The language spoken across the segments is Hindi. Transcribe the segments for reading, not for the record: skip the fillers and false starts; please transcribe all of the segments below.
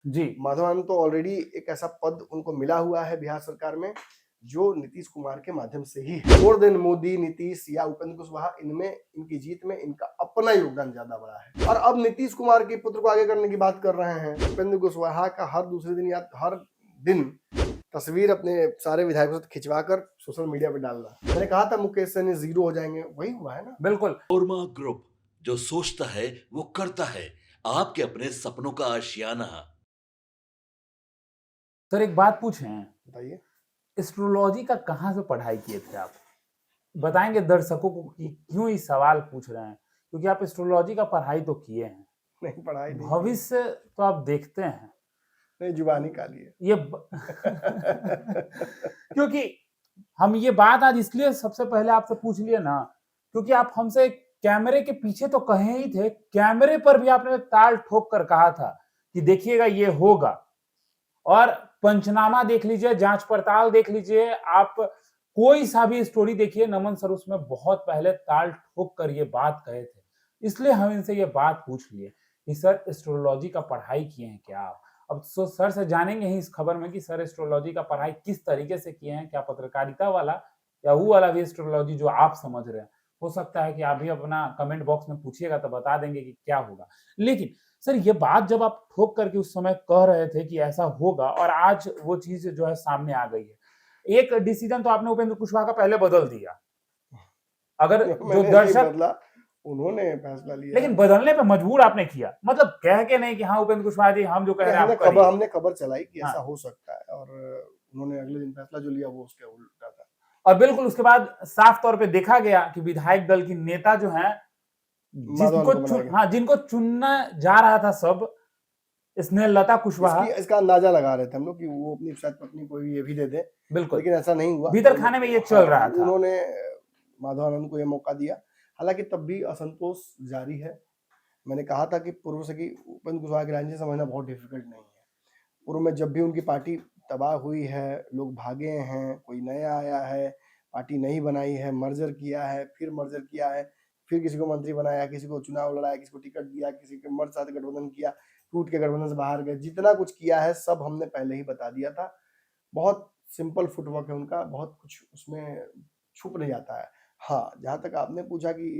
जी। माधवानंद तो ऑलरेडी एक ऐसा पद उनको मिला हुआ है बिहार सरकार में जो नीतीश कुमार के माध्यम से ही है। मोर देन मोदी, नीतीश या उपेंद्र कुशवाहा, इनमें इनकी जीत में इनका अपना योगदान ज्यादा बड़ा है। और अब नीतीश कुमार के पुत्र को आगे करने की बात कर रहे हैं। उपेंद्र कुशवाहा का हर दूसरे दिन या हर दिन तस्वीर अपने सारे विधायकों से खिंचवा कर सोशल मीडिया पे डालना। मैंने कहा था मुकेश सहनी जीरो हो जाएंगे, वही हुआ है ना। बिल्कुल। कोरमा ग्रुप, जो सोचता है वो करता है। आपके अपने सपनों का आशियाना। सर एक बात पूछें, बताइए। एस्ट्रोलॉजी का कहाँ से पढ़ाई किए थे आप? बताएंगे दर्शकों को कि क्यों ये सवाल पूछ रहे हैं? क्योंकि आप एस्ट्रोलॉजी का पढ़ाई तो किए हैं, नहीं, पढ़ाई नहीं की। भविष्य तो आप देखते हैं। नहीं, जुबानी काली है। ये क्योंकि हम ये बात आज इसलिए सबसे पहले आपसे पूछ लिए ना, क्योंकि आप हमसे कैमरे के पीछे तो कहे ही थे, कैमरे पर भी आपने ताल ठोक कर कहा था कि देखिएगा ये होगा। और पंचनामा देख लीजिए, जांच पड़ताल देख लीजिए, आप कोई सा भी स्टोरी देखिए, नमन सर उसमें बहुत पहले ताल ठोक कर ये बात कहे थे। इसलिए हम इनसे ये बात पूछ लिए कि सर एस्ट्रोलॉजी का पढ़ाई किए हैं क्या आप? अब सर से जानेंगे ही इस खबर में कि सर एस्ट्रोलॉजी का पढ़ाई किस तरीके से किए हैं, क्या पत्रकारिता वाला या वो वाला भी एस्ट्रोलॉजी जो आप समझ रहे हैं? हो सकता है कि आप भी अपना कमेंट बॉक्स में पूछिएगा तो बता देंगे कि क्या होगा। लेकिन सर ये बात जब आप ठोक करके उस समय कह रहे थे कि ऐसा होगा और आज वो चीज जो है सामने आ गई है। एक डिसीजन तो आपने उपेंद्र कुशवाहा का पहले बदल दिया। अगर जो दर्शक, बदला, उन्होंने फैसला लिया। लेकिन बदलने पे मजबूर आपने किया, मतलब कह के नहीं कि हाँ उपेंद्र कुशवाहा जी हम जो कह रहे हैं हमने खबर चलाई कि ऐसा हो सकता है और उन्होंने अगले दिन फैसला जो लिया वो उसके उल्टा था। और बिल्कुल उसके बाद साफ तौर पे देखा गया कि विधायक दल की नेता जो है जिनको चुनना जा रहा था सब, स्नेहलता कुशवाहा, इसका अंदाजा लगा रहे थे हम लोग कि वो अपनी शायद पत्नी को ये भी दे दे। बिल्कुल, लेकिन ऐसा नहीं हुआ। भीतर खाने में ये चल रहा था। उन्होंने माधवानंद को ये मौका दिया। हालांकि तब भी असंतोष जारी है। मैंने कहा था कि पूर्व से कि उपेंद्र कुशवाहा की राजनीति समझना बहुत डिफिकल्ट नहीं है। पूर्व में जब भी उनकी पार्टी तबाह हुई है, लोग भागे हैं, कोई नया आया है, पार्टी नहीं बनाई है, मर्जर किया है, फिर मर्जर किया है, फिर किसी को मंत्री बनाया, किसी को चुनाव लड़ाया, किसी को टिकट दिया, किसी के मर्द साथ गठबंधन किया, टूट के गठबंधन से बाहर गए, जितना कुछ किया है सब हमने पहले ही बता दिया था। बहुत सिंपल फुटवर्क है उनका, बहुत कुछ उसमें छुप नहीं जाता है। हाँ, जहाँ तक आपने पूछा कि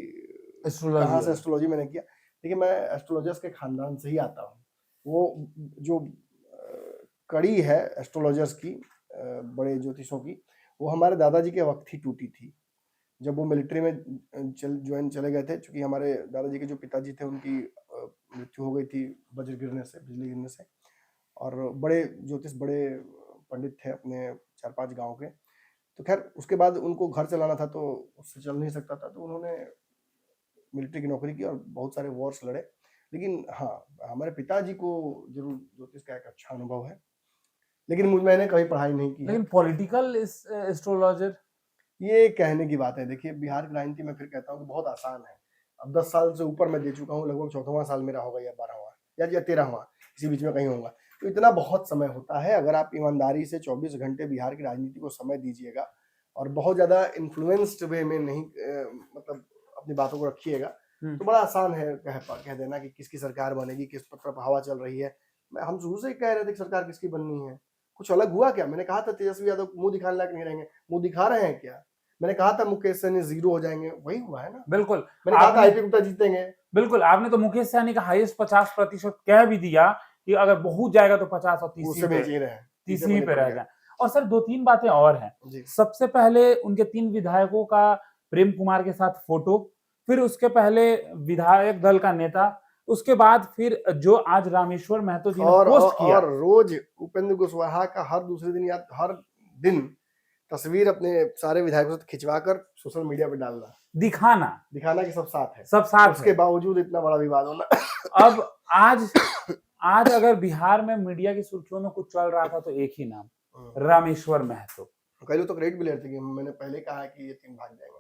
कहाँ से एस्ट्रोलॉजी मैंने किया, देखिए मैं एस्ट्रोलॉजर्स के खानदान से ही आता हूँ। वो जो कड़ी है एस्ट्रोलॉजर्स की, बड़े ज्योतिषों की, वो हमारे दादाजी के वक्त ही टूटी थी, जब वो मिलिट्री में ज्वाइन चले गए थे। चूंकि हमारे दादाजी के जो पिताजी थे उनकी मृत्यु हो गई थी वज्र गिरने से, बिजली गिरने से। और बड़े ज्योतिष, बड़े पंडित थे अपने 4-5 गांव के। तो खैर उसके बाद उनको घर चलाना था तो उससे चल नहीं सकता था, तो उन्होंने मिलिट्री की नौकरी की और बहुत सारे वॉर्स लड़े। लेकिन हाँ, हमारे पिताजी को जरूर ज्योतिष का एक अच्छा अनुभव है, लेकिन मैंने कभी पढ़ाई नहीं की। लेकिन पॉलिटिकल एस्ट्रोलॉजर, ये कहने की बात है। देखिए बिहार की राजनीति में फिर कहता हूँ कि बहुत आसान है। अब 10 साल से ऊपर मैं दे चुका हूँ, लगभग 14वां साल मेरा होगा या 12वां या 13वां, इसी बीच में कहीं होगा। तो इतना बहुत समय होता है। अगर आप ईमानदारी से 24 घंटे बिहार की राजनीति को समय दीजिएगा और बहुत ज्यादा इन्फ्लुएंस्ड वे में नहीं मतलब अपनी बातों को रखिएगा, तो बड़ा आसान है कह देना कि किसकी सरकार बनेगी, किस तरफ हवा चल रही है। हम शुरू से ही कह रहे थे कि सरकार किसकी बननी है। कुछ अलग हुआ क्या? मैंने कहा था तेजस्वी यादव मुंह दिखाने लायक नहीं रहेंगे, मुंह दिखा रहे हैं क्या? मैंने कहा था मुकेश सहनी जीरो हो जाएंगे, वही हुआ है ना। बिल्कुल। मैंने कहा था आईपी गुप्ता जीतेंगे, बिल्कुल। आपने तो मुकेश सहनी का हाईएस्ट 50% कह भी दिया कि अगर बहुत जाएगा तो 50 और 30 पे रह जाए। और सर 2-3 बातें और हैं। सबसे पहले उनके 3 विधायकों का प्रेम कुमार के साथ फोटो, फिर उसके पहले विधायक दल का नेता, उसके बाद फिर जो आज रामेश्वर महतो जी ने पोस्ट किया, और रोज उपेंद्र कुशवाहा का हर दूसरे दिन या हर दिन तस्वीर अपने सारे विधायकों से खिंचवा कर सोशल मीडिया पे डालना, दिखाना कि सब साथ है, सब साथ उसके बावजूद इतना बड़ा विवाद होना। अब आज अगर बिहार में मीडिया की सुर्खियों में कुछ चल रहा था तो एक ही नाम, रामेश्वर महतो। कई लोग तो क्रेडिट भी लेते कि मैंने पहले कहा कि ये 3 भाग जाएंगे,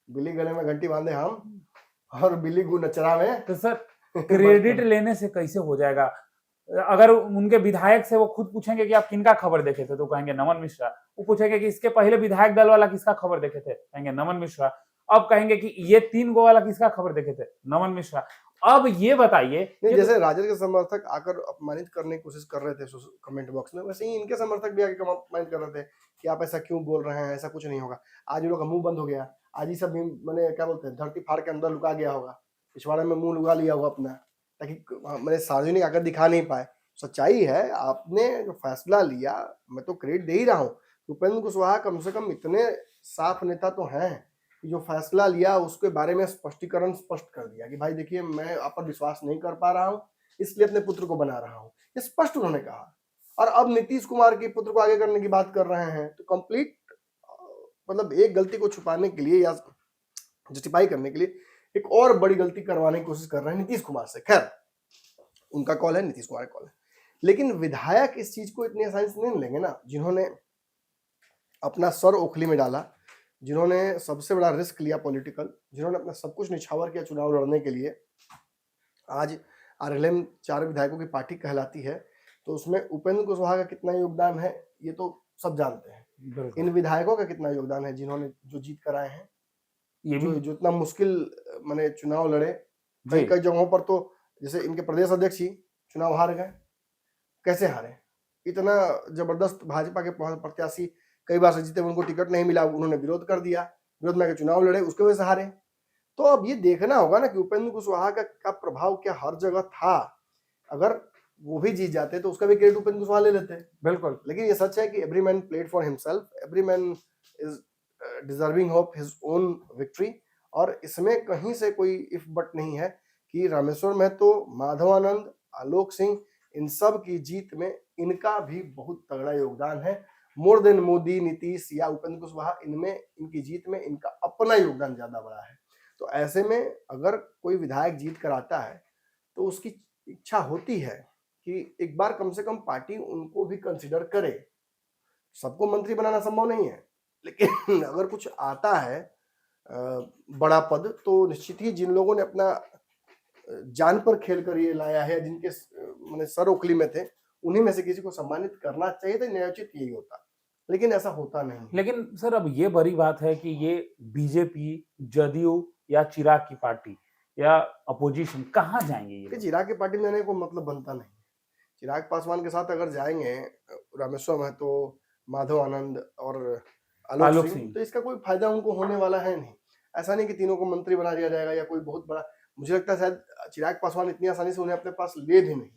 बिल्ली गले में घंटी बांधे हम और बिल्ली गु नचरा में। तो सर क्रेडिट लेने से कैसे हो जाएगा? अगर उनके विधायक से वो खुद पूछेंगे कि आप किनका खबर देखे थे, तो कहेंगे नमन मिश्रा। वो पूछेंगे कि इसके पहले विधायक दल वाला किसका खबर देखे थे, कहेंगे नमन मिश्रा। अब कहेंगे कि ये 3 गो वाला किसका खबर देखे थे, नमन मिश्रा। अब ये बताइए, नहीं, ये जैसे राजद के समर्थक आकर अपमानित करने की कोशिश कर रहे थे कमेंट बॉक्स में, वैसे ही इनके समर्थक भी आके अपमानित कर रहे थे कि आप ऐसा क्यों बोल रहे हैं, ऐसा कुछ नहीं होगा। आज इन लोग का मुंह बंद हो गया, आज ही सब मैंने क्या बोलते हैं, धरती फाड़ के अंदर लुका गया होगा, पिछवाड़े में मुंह लुका लिया होगा अपना, ताकि मैंने सार्वजनिक आकर दिखा नहीं पाए। सच्चाई है, आपने जो फैसला लिया, मैं तो क्रेडिट दे ही रहा हूँ। उपेंद्र कुशवाहा कम से कम इतने साफ नेता तो हैं कि जो फैसला लिया उसके बारे में स्पष्टीकरण स्पष्ट कर दिया कि भाई देखिए, मैं आप पर विश्वास नहीं कर पा रहा हूँ, इसलिए अपने पुत्र को बना रहा हूँ, ये स्पष्ट उन्होंने कहा। और अब नीतीश कुमार के पुत्र को आगे करने की बात कर रहे हैं, तो कंप्लीट मतलब एक गलती को छुपाने के लिए या जस्टिफाई करने के लिए एक और बड़ी गलती करवाने की कोशिश कर रहे हैं नीतीश कुमार से। खैर, उनका कॉल है, नीतीश कुमार का कॉल है, लेकिन विधायक इस चीज को इतनी आसानी से नहीं लेंगे ना, जिन्होंने अपना सर ओखली में डाला, जिन्होंने सबसे बड़ा रिस्क लिया पॉलिटिकल, जिन्होंने अपना सब कुछ निछावर किया चुनाव लड़ने के लिए। आज आरएलएम 4 विधायकों की पार्टी कहलाती है, तो उसमें उपेंद्र कुशवाहा का कितना योगदान है ये तो सब जानते हैं। इन विधायकों का कितना योगदान है जिन्होंने जो जीत कराए हैं, ये भी जो इतना मुश्किल मैंने चुनाव लड़े, जी। कई जगहों पर तो जैसे इनके प्रदेश अध्यक्ष ही चुनाव हार गए। कैसे हारे? इतना जबरदस्त भाजपा के प्रत्याशी कई बार से जीते, उनको टिकट नहीं मिला, उन्होंने विरोध कर दिया, विरोध में चुनाव लड़े, उसके वजह से हारे। तो अब ये देखना होगा ना कि उपेंद्र कुशवाहा का प्रभाव क्या हर जगह था। अगर वो भी जीत जाते तो उसका भी क्रेडिट उपेंद्र कुशवाहा ले लेते। बिल्कुल, लेकिन ये सच है कि every man played for himself, every man is deserving of his own victory. और इसमें कहीं से कोई इफ बट नहीं है कि रामेश्वर महतो, माधव आनंद, आलोक सिंह, इन सब की जीत में इनका भी बहुत तगड़ा योगदान है। मोर देन मोदी, नीतीश या उपेंद्र कुशवाहा, इनमें इनकी जीत में इनका अपना योगदान ज्यादा बड़ा है। तो ऐसे में अगर कोई विधायक जीत कर आता है तो उसकी इच्छा होती है कि एक बार कम से कम पार्टी उनको भी कंसिडर करे। सबको मंत्री बनाना संभव नहीं है, लेकिन अगर कुछ आता है बड़ा पद, तो निश्चित ही जिन लोगों ने अपना जान पर खेल कर ये लाया है, जिनके मैंने सर ओखली में थे, उन्हीं में से किसी को सम्मानित करना चाहिए था, न्यायोचित यही होता, लेकिन ऐसा होता नहीं। लेकिन सर अब ये बड़ी बात है कि ये बीजेपी, जदयू या चिराग की पार्टी या अपोजिशन कहाँ जाएंगे ये लोग? चिराग की पार्टी में जाने को मतलब बनता नहीं। चिराग पासवान के साथ अगर जाएंगे रामेश्वर महतो, माधव आनंद और आलोक सिंह, तो इसका कोई फायदा उनको होने वाला है नहीं। ऐसा नहीं कि तीनों को मंत्री बना दिया जाएगा या कोई बहुत बड़ा, मुझे लगता है शायद चिराग पासवान इतनी आसानी से उन्हें अपने पास ले भी नहीं।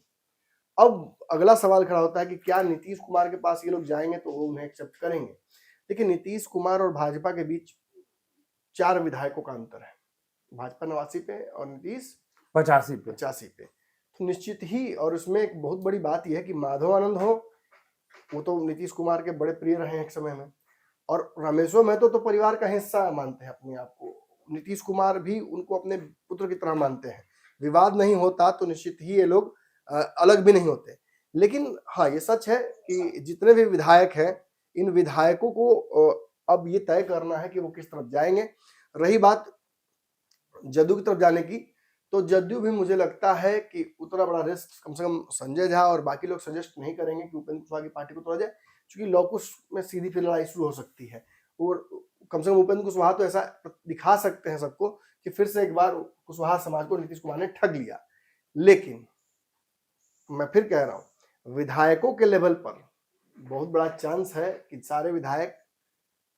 अब अगला सवाल खड़ा होता है कि क्या नीतीश कुमार के पास ये लोग जाएंगे तो वो उन्हें एक्सेप्ट करेंगे। देखिए, नीतीश कुमार और भाजपा के बीच 4 विधायकों का अंतर है, भाजपा 89 पे और नीतीश 85 पे। तो निश्चित ही, और उसमें एक बहुत बड़ी बात यह है कि माधव आनंद हो, वो तो नीतीश कुमार के बड़े प्रिय रहे हैं एक समय में, और रामेश्वर महतो तो परिवार का हिस्सा मानते हैं अपने आप को, नीतीश कुमार भी उनको अपने पुत्र की तरह मानते हैं। विवाद नहीं होता तो निश्चित ही ये लोग अलग भी नहीं होते। लेकिन हाँ, ये सच है कि जितने भी विधायक हैं, इन विधायकों को अब ये तय करना है कि वो किस तरफ जाएंगे। रही बात जदयू की तरफ जाने की, तो जदयू भी मुझे लगता है कि उतना बड़ा रिस्क कम से कम संजय झा और बाकी लोग सजेस्ट नहीं करेंगे कि उपेंद्र कुशवाहा की पार्टी को तोड़ा जाए, क्योंकि लॉकुश में सीधी फिर लड़ाई शुरू हो सकती है। और कम से कम उपेंद्र कुशवाहा तो ऐसा दिखा सकते हैं सबको कि फिर से एक बार कुशवाहा समाज को नीतीश कुमार ने ठग लिया। लेकिन मैं फिर कह रहा हूं, विधायकों के लेवल पर बहुत बड़ा चांस है कि सारे विधायक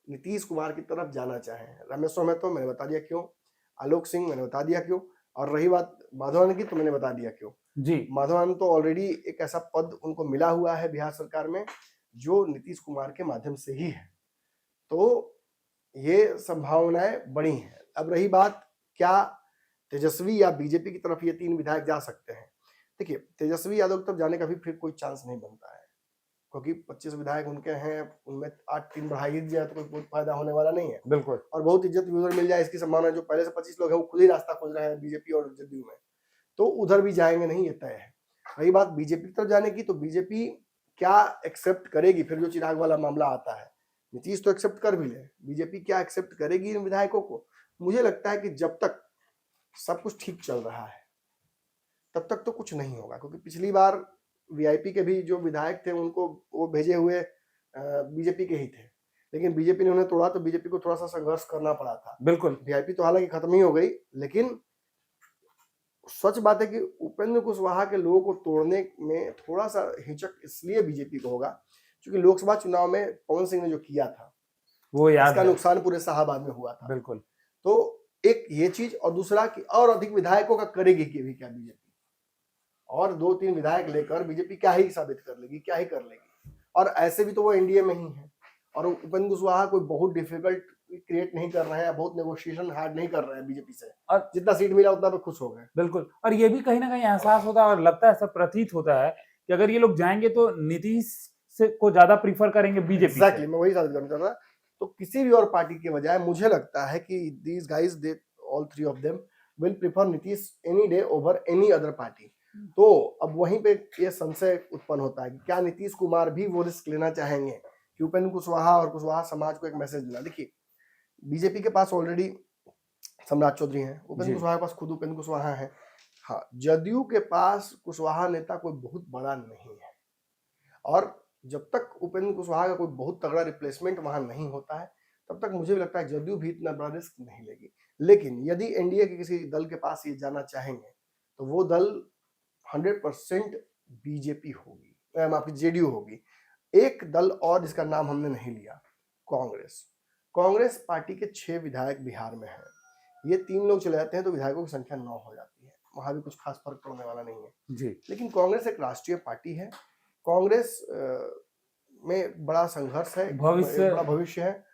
नीतीश कुमार की तरफ जाना चाहें। रामेश्वर महतो मैंने बता दिया क्यों, आलोक सिंह मैंने बता दिया क्यों, और रही बात माधव आनंद की तो मैंने बता दिया क्यों जी। माधव आनंद तो ऑलरेडी एक ऐसा पद उनको मिला हुआ है बिहार सरकार में जो नीतीश कुमार के माध्यम से ही है, तो ये संभावनाएं बड़ी हैं। अब रही बात क्या तेजस्वी या बीजेपी की तरफ ये 3 विधायक जा सकते हैं, देखिए तेजस्वी यादव की तरफ जाने का भी फिर कोई चांस नहीं बनता है, क्योंकि 25 विधायक उनके हैं, उनमें 8-3 बढ़ाई जाए तो कोई बहुत फायदा होने वाला नहीं है। बिल्कुल, और बहुत इज्जत भी उधर मिल जाए इसकी संभावना। जो पहले से 25 लोग हैं वो खुद ही रास्ता खोज रहे हैं बीजेपी और जदयू में, तो उधर भी जाएंगे नहीं, ये तय है। रही बात बीजेपी की तरफ जाने की, तो बीजेपी क्या एक्सेप्ट करेगी फिर जो चिराग वाला मामला आता है। नीतीश तो एक्सेप्ट कर भी ले, बीजेपी क्या एक्सेप्ट करेगी इन विधायकों को? मुझे लगता है कि जब तक सब कुछ ठीक चल रहा है तब तक तो कुछ नहीं होगा, क्योंकि पिछली बार वीआईपी के भी जो विधायक थे उनको वो भेजे हुए बीजेपी के ही थे, लेकिन बीजेपी ने उन्हें तोड़ा, तो बीजेपी को थोड़ा सा संघर्ष करना पड़ा था। बिल्कुल, वीआईपी तो हालांकि खत्म ही हो गई, लेकिन सच बात है कि उपेंद्र कुशवाहा के लोगों को तोड़ने में थोड़ा सा हिचक इसलिए बीजेपी को होगा क्योंकि लोकसभा चुनाव में पवन सिंह ने जो किया था वो याद इसका है। नुकसान पूरे शाहाबाद में हुआ था। बिल्कुल। तो एक ये चीज और दूसरा कि और अधिक विधायकों का करेगी कि भी क्या बीजेपी, और 2-3 विधायक लेकर बीजेपी क्या ही साबित कर लेगी, क्या ही कर लेगी। और ऐसे भी तो वो एनडीए में ही है और उपेंद्र कुशवाहा कोई बहुत डिफिकल्ट क्रिएट नहीं कर रहे हैं, बहुत नेगोशिएशन हार्ड नहीं कर रहे हैं बीजेपी से, और जितना सीट मिला उतना पे खुश हो गए। बिल्कुल, और ये भी कहीं ना कहीं एहसास होता है और लगता है, ऐसा प्रतीत होता है कि अगर ये लोग जाएंगे तो नीतीश से को ज्यादा प्रीफर करेंगे बीजेपी एग्जैक्टली, मैं वही साबित करना चाह रहा था। तो किसी भी और पार्टी के बजाय मुझे लगता है कि these guys, they all 3 of them will prefer Nitish any day over any other party. तो अब वहीं पे ये संशय उत्पन्न होता है कि क्या नीतीश कुमार भी वो रिस्क लेना चाहेंगे कि उपेंद्र कुशवाहा और कुशवाहा समाज को एक मैसेज देना। देखिए, बीजेपी के पास ऑलरेडी सम्राट चौधरी हैं, उपेंद्र कुशवाहा के पास खुद उपेंद्र कुशवाहा हैं। हाँ, जदयू के पास कुशवाहा नेता कोई बहुत बड़ा नहीं है, और जब तक उपेंद्र कुशवाहा का कोई बहुत तगड़ा रिप्लेसमेंट वहां नहीं होता है तब तक मुझे भी लगता है जदयू भी इतना बड़ा रिस्क नहीं लेगी। लेकिन यदि एनडीए के किसी दल के पास ये जाना चाहेंगे तो वो दल 100% बीजेपी होगी, माफ जेडीयू होगी। एक दल और जिसका नाम हमने नहीं लिया, कांग्रेस। कांग्रेस पार्टी के 6 विधायक बिहार में हैं, ये 3 लोग चले जाते हैं तो विधायकों की संख्या 9 हो जाती है, वहां भी कुछ खास फर्क पड़ने वाला नहीं है जी। लेकिन कांग्रेस एक राष्ट्रीय पार्टी है, कांग्रेस में बड़ा संघर्ष है, बड़ा भविष्य है।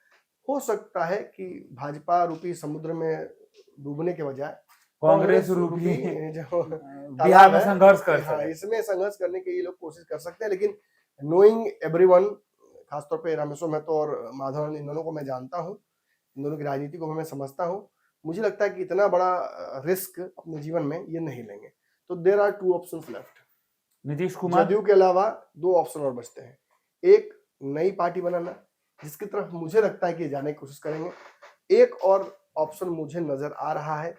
हो सकता है कि भाजपा रूपी समुद्र में डूबने के बजाय कांग्रेस रूपी जो बिहार में संघर्ष कर हाँ, सके। इसमें संघर्ष करने के ये लोग कोशिश कर सकते हैं। लेकिन नोइंग एवरीवन, खासतौर पे रामेश्वर महतो और माधव, इन दोनों को मैं जानता हूँ, इन दोनों की राजनीति को मैं समझता हूँ, मुझे लगता है कि इतना बड़ा रिस्क अपने जीवन में ये नहीं लेंगे। तो there are 2 options left. Nitish Kumar, JDU के अलावा 2 ऑप्शन और बचते हैं। एक नई पार्टी बनाना, जिसकी तरफ मुझे लगता है कि जाने की कोशिश करेंगे। एक और ऑप्शन मुझे नजर आ रहा है,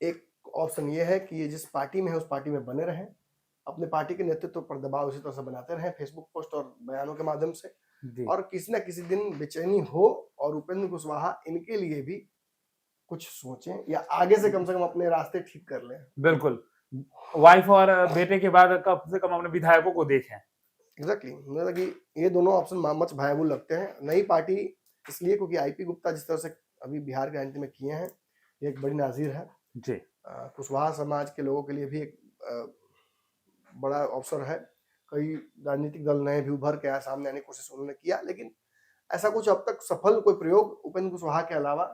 एक ऑप्शन ये है कि ये जिस पार्टी में है उस पार्टी में बने रहें, अपने पार्टी के नेतृत्व पर दबाव इसी तरह से बनाते रहें फेसबुक पोस्ट और बयानों के माध्यम से, और किसी ना किसी दिन बेचैनी हो और उपेंद्र कुशवाहा इनके लिए भी कुछ सोचें या आगे से कम अपने रास्ते ठीक कर लें। बिल्कुल, वाइफ और बेटे के बाद कम से कम अपने विधायकों को देखें। एग्जैक्टली, मतलब कि ये दोनों ऑप्शन मच वायबल लगते हैं। नई पार्टी इसलिए क्योंकि आईपी गुप्ता जिस तरह से अभी बिहार के राजनीति में किए हैं, ये एक बड़ी नाजिर है जी। कुशवाहा समाज के लोगों के लिए भी एक बड़ा अवसर है। कई राजनीतिक दल नए भी उभर के सामने आने की कोशिश उन्होंने किया, लेकिन ऐसा कुछ अब तक सफल कोई प्रयोग उपेंद्र कुशवाहा के अलावा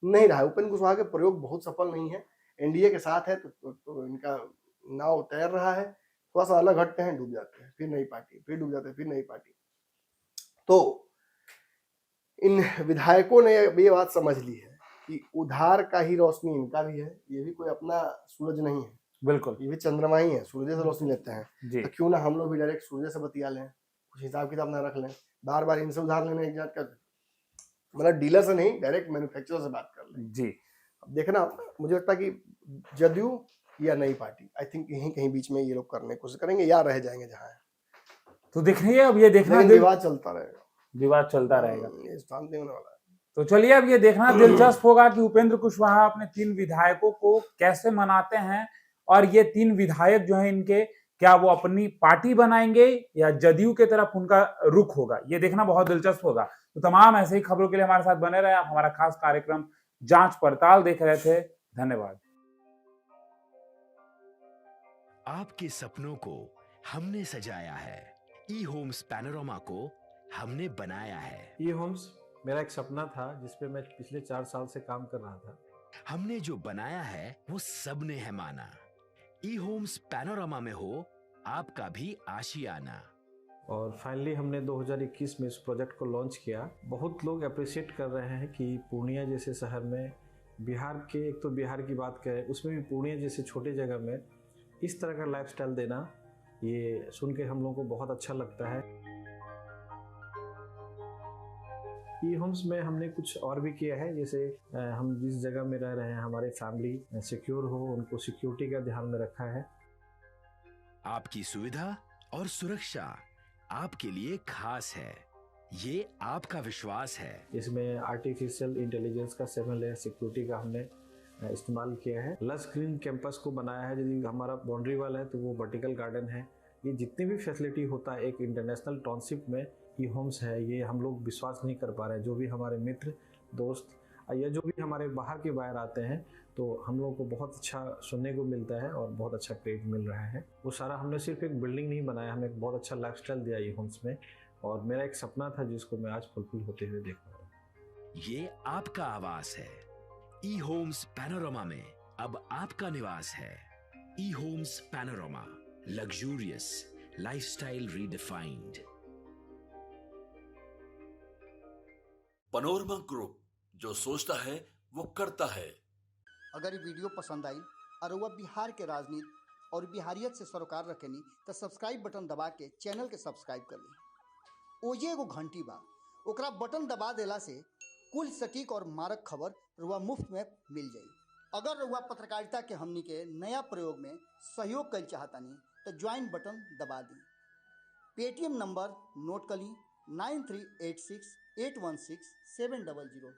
नहीं रहा है। उपेंद्र कुशवाहा के प्रयोग बहुत सफल नहीं है, एनडीए के साथ है तो इनका नाव तैर रहा है, थोड़ा सा अलग हटते हैं, डूब जाते हैं, फिर नई पार्टी, फिर डूब जाते हैं, फिर नई पार्टी। तो इन विधायकों ने ये बात समझ ली है कि उधार का ही रोशनी इनका भी है, ये भी कोई अपना सूरज नहीं है, बिल्कुल, ये भी चंद्रमा ही है, सूर्य से रोशनी लेते हैं। जी। तो क्यों ना हम लोग भी डायरेक्ट सूर्य से बतिया लें, कुछ हिसाब किताब ना रख लें, बार बार इनसे उधार लेने एक जात का, मतलब डीलर से नहीं, डायरेक्ट मैन्युफैक्चरर से बात कर लें। जी। अब देखना, मुझे लगता है कि जदयू या नई पार्टी, आई थिंक यहीं कहीं बीच में ये लोग करने की कोशिश करेंगे या रह जाएंगे जहां है। तो देखिए, अब ये देखना, विवाद चलता रहेगा, विवाद चलता रहेगा, ये शांति होने वाला है। तो चलिए अब ये देखना दिलचस्प होगा कि उपेंद्र कुशवाहा अपने 3 विधायकों को कैसे मनाते हैं, और ये 3 विधायक जो हैं इनके, क्या वो अपनी पार्टी बनाएंगे या जदयू के तरफ उनका रुख होगा, ये देखना बहुत दिलचस्प होगा। तो तमाम ऐसे ही खबरों के लिए हमारे साथ बने रहे। आप हमारा खास कार्यक्रम जांच पड़ताल देख रहे थे। धन्यवाद। आपके सपनों को हमने सजाया है, ई होम्स पैनोरामा को हमने बनाया है। ई होम्स मेरा एक सपना था जिस पे मैं पिछले 4 साल से काम कर रहा था। हमने जो बनाया है वो सबने है माना। ई होम्स पैनोरामा में हो आपका भी आशियाना। और फाइनली हमने 2021 में इस प्रोजेक्ट को लॉन्च किया। बहुत लोग अप्रिशिएट कर रहे हैं कि पूर्णिया जैसे शहर में, बिहार के, एक तो बिहार की बात करें उसमें भी पूर्णिया जैसे छोटे जगह में इस तरह का लाइफस्टाइल देना, ये सुन के हम लोगों को बहुत अच्छा लगता है। ई होम्स में हमने कुछ और भी किया है, जैसे हम जिस जगह में रह रहे हैं हमारे फैमिली सिक्योर हो, उनको सिक्योरिटी का ध्यान में रखा है। आपकी सुविधा और सुरक्षा आपके लिए खास है, ये आपका विश्वास है। इसमें आर्टिफिशियल इंटेलिजेंस का 7 लेयर सिक्योरिटी का हमने इस्तेमाल किया है। लस ग्रीन कैंपस को बनाया है। यदि हमारा बाउंड्री वाल है तो वो वर्टिकल गार्डन है। ये जितनी भी फैसिलिटी होता है एक इंटरनेशनल टाउनशिप में ई होम्स है, ये हम लोग विश्वास नहीं कर पा रहे हैं। जो भी हमारे मित्र दोस्त या जो भी हमारे बाहर के बाहर आते हैं तो हम लोगों को बहुत अच्छा सुनने को मिलता है और बहुत अच्छा क्रेडिट मिल रहा है। वो सारा हमने सिर्फ एक बिल्डिंग नहीं बनाया, हमें एक बहुत अच्छा लाइफस्टाइल दिया ई होम्स में, और मेरा एक सपना था जिसको मैं आज फुलफिल होते हुए देख रहा हूँ। ये आपका आवास है। ई होम्स पैनोरामा में अब आपका निवास है। E Homes Panorama, luxurious lifestyle redefined. Panorama Group, जो सोचता है वो करता है। अगर ये वीडियो पसंद आई और वह बिहार के राजनीति और बिहारियत से सरोकार रखेनी तो सब्सक्राइब बटन दबा के चैनल के सब्सक्राइब कर ली। ओजे एगो घंटी बा, ओकरा बटन दबा देला से कुल सटीक और मारक खबर रुआ मुफ्त में मिल जाई। अगर रुआ पत्रकारिता के हमनी के नया प्रयोग में सहयोग कर चाहतानी तो ज्वाइन बटन दबा दी। पेटीएम नंबर नोट कर ली 9386816700।